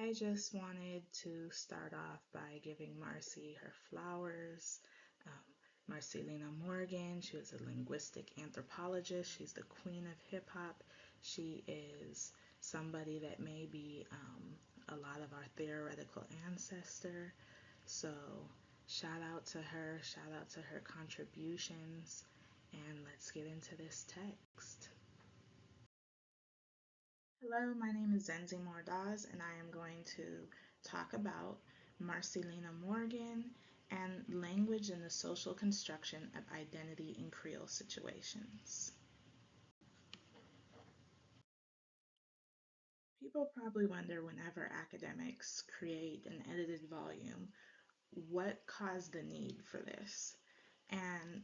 I just wanted to start off by giving Marcy her flowers. Marcyliena Morgan, she was a linguistic anthropologist. She's the queen of hip hop. She is somebody that may be a lot of our theoretical ancestor. So, shout out to her, shout out to her contributions, and let's get into this text. Hello, my name is Zenzi Moore-Dawes, and I am going to talk about Marcyliena Morgan and language and the social construction of identity in Creole situations. People probably wonder whenever academics create an edited volume, what caused the need for this? And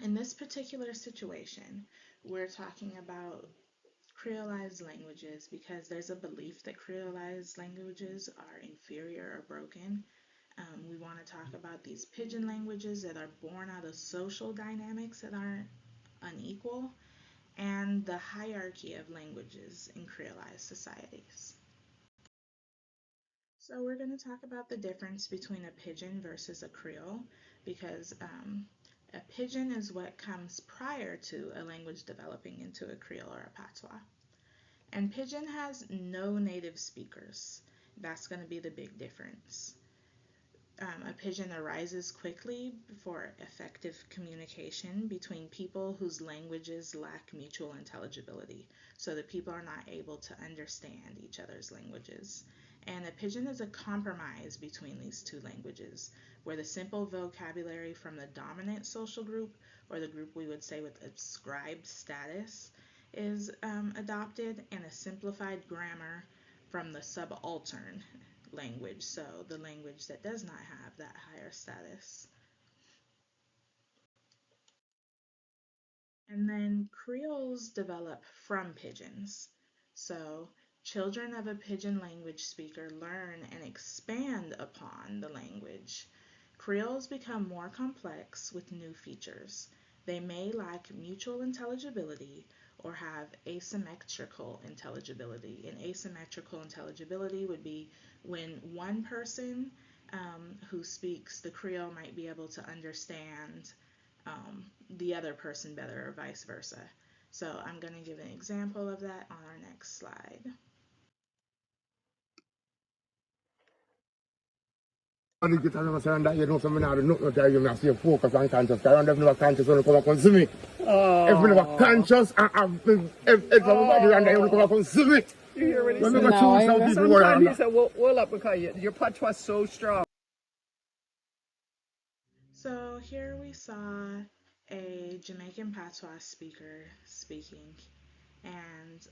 in this particular situation, we're talking about creolized languages because there's a belief that creolized languages are inferior or broken. We want to talk about these pidgin languages that are born out of social dynamics that aren't unequal and the hierarchy of languages in creolized societies. So we're going to talk about the difference between a pidgin versus a creole because a pidgin is what comes prior to a language developing into a creole or a patois. And Pidgin has no native speakers. That's going to be the big difference. A Pidgin arises quickly for effective communication between people whose languages lack mutual intelligibility, so that people are not able to understand each other's languages. And a Pidgin is a compromise between these two languages, where the simple vocabulary from the dominant social group, or the group we would say with ascribed status, is adopted, and a simplified grammar from the subaltern language, so the language that does not have that higher status. And then creoles develop from pidgins. So children of a pidgin language speaker learn and expand upon the language. Creoles become more complex with new features. They may lack mutual intelligibility or have asymmetrical intelligibility. And asymmetrical intelligibility would be when one person who speaks the Creole might be able to understand the other person better, or vice versa. So I'm going to give an example of that on our next slide. And get understand that you know something now, no tell you I see focus and conscious. I don't never conscious when you come up and see me. If we never conscious and if everybody and you come up and see me. You hear what he When said? we go choose some people were Sometimes on he that. said, well up because your patois is so strong. So here we saw a Jamaican patois speaker speaking, and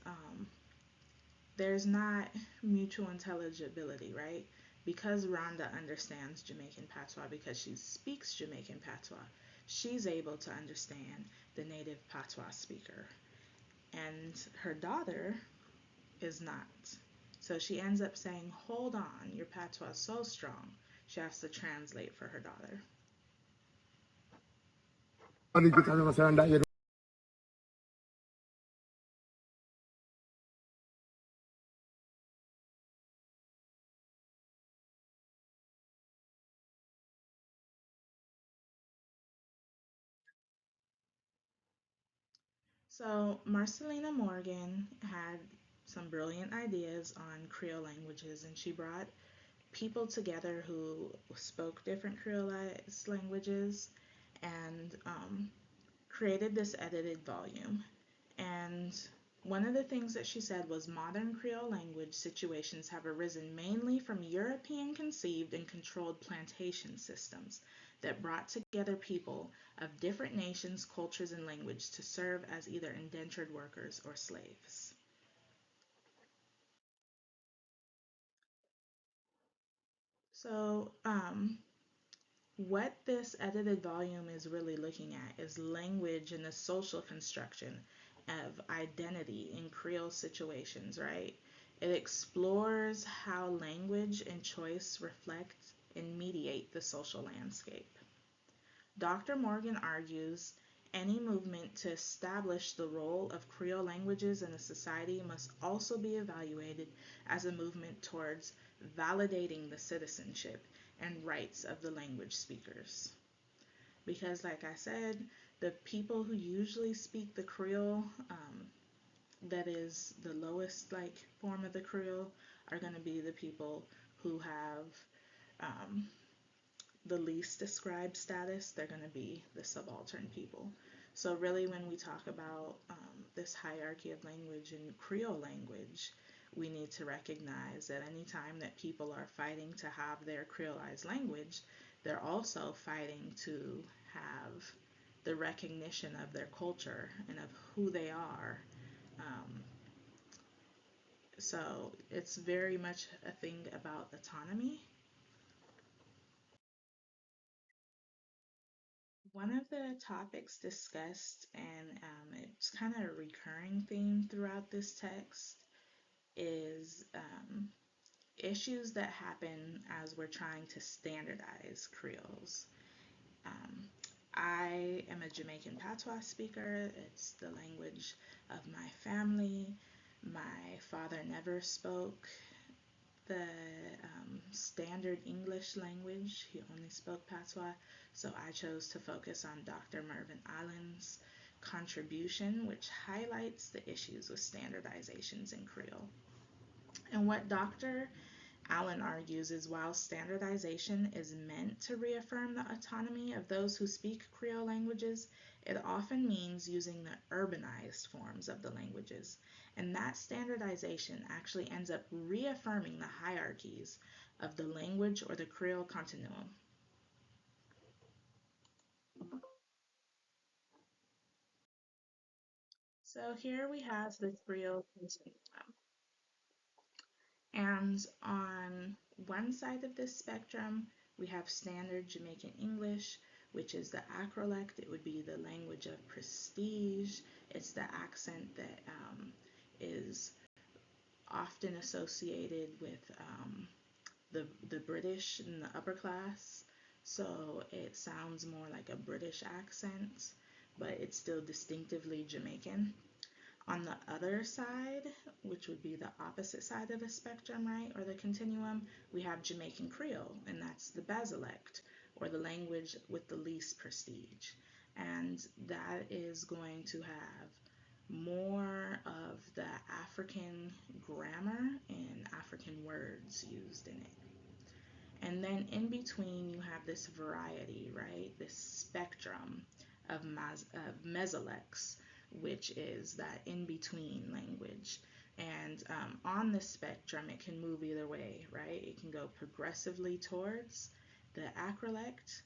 there's not mutual intelligibility, right? Because Rhonda understands Jamaican patois, because she speaks Jamaican patois, she's able to understand the native patois speaker. And her daughter is not. So she ends up saying, hold on, your patois is so strong. She has to translate for her daughter. And get understand that you So Marcyliena Morgan had some brilliant ideas on Creole languages, and she brought people together who spoke different Creolized languages and created this edited volume. And one of the things that she said was modern Creole language situations have arisen mainly from European conceived and controlled plantation systems that brought together people of different nations, cultures, and language to serve as either indentured workers or slaves. So, what this edited volume is really looking at is language and the social construction of identity in Creole situations, right? It explores how language and choice reflect and mediate the social landscape. Dr. Morgan argues Any movement to establish the role of Creole languages in a society must also be evaluated as a movement towards validating the citizenship and rights of the language speakers. Because, like I said, the people who usually speak the Creole, that is the lowest like form of the Creole, are going to be the people who have um, the least described status. They're going to be the subaltern people. So really, when we talk about this hierarchy of language in Creole language, we need to recognize that anytime that people are fighting to have their Creolized language, they're also fighting to have the recognition of their culture and of who they are. Um, so it's very much a thing about autonomy. One of the topics discussed, and it's kind of a recurring theme throughout this text, is issues that happen as we're trying to standardize Creoles. Um, I am a Jamaican patois speaker. It's the language of my family. My father never spoke the standard English language. He only spoke patois. So I chose to focus on Dr. Mervyn Allen's contribution, which highlights the issues with standardizations in Creole. And what Dr. Allen argues is while standardization is meant to reaffirm the autonomy of those who speak Creole languages, it often means using the urbanized forms of the languages. And that standardization actually ends up reaffirming the hierarchies of the language or the Creole continuum. So here we have the Creole continuum. And on one side of this spectrum, we have standard Jamaican English, which is the acrolect. It would be the language of prestige. It's the accent that is often associated with the British and the upper class. So it sounds more like a British accent, but it's still distinctively Jamaican. On the other side, which would be the opposite side of the spectrum, right, or the continuum, we have Jamaican Creole, and that's the basilect, or the language with the least prestige. And that is going to have more of the African grammar and African words used in it. And then in between, you have this variety, right? This spectrum of, mesolex, which is that in between language. And on the spectrum, it can move either way, right? It can go progressively towards the acrolect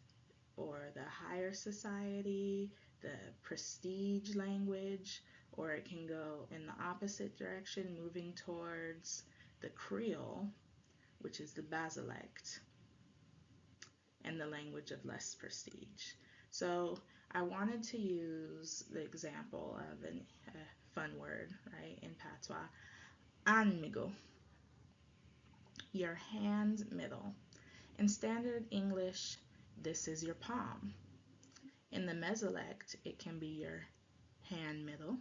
or the higher society, the prestige language, or it can go in the opposite direction, moving towards the Creole, which is the basilect, and the language of less prestige. So I wanted to use the example of a fun word, right, in patois, anmigo, your hand middle. In standard English, this is your palm. In the mesolect, it can be your hand middle.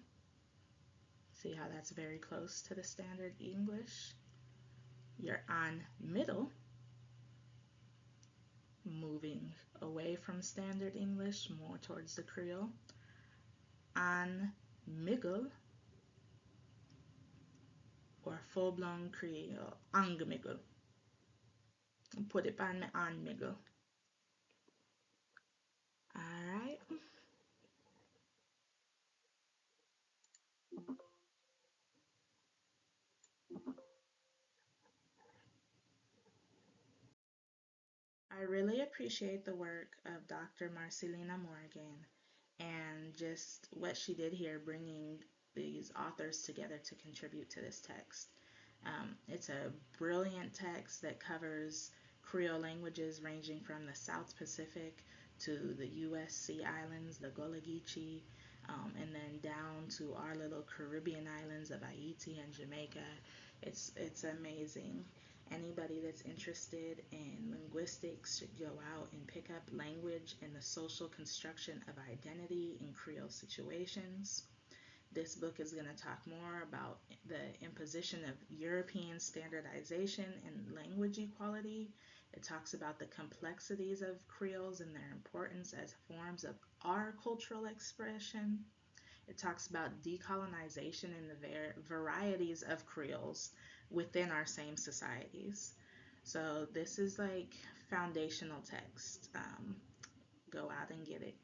See how that's very close to the standard English? Your on middle, moving away from standard English, more towards the Creole. On miggle, or full-blown Creole, angmiggle. Put it on me on miggle. Alright. I really appreciate the work of Dr. Marcyliena Morgan and just what she did here, bringing these authors together to contribute to this text. It's a brilliant text that covers Creole languages ranging from the South Pacific to the U.S. Sea Islands, the Gullah Geechee, and then down to our little Caribbean islands of Haiti and Jamaica. It's amazing. Anybody that's interested in linguistics should go out and pick up Language and the Social Construction of Identity in Creole Situations. This book is going to talk more about the imposition of European standardization and language equality. It talks about the complexities of Creoles and their importance as forms of our cultural expression. It talks about decolonization and the varieties of Creoles within our same societies. So this is like foundational text. Go out and get it.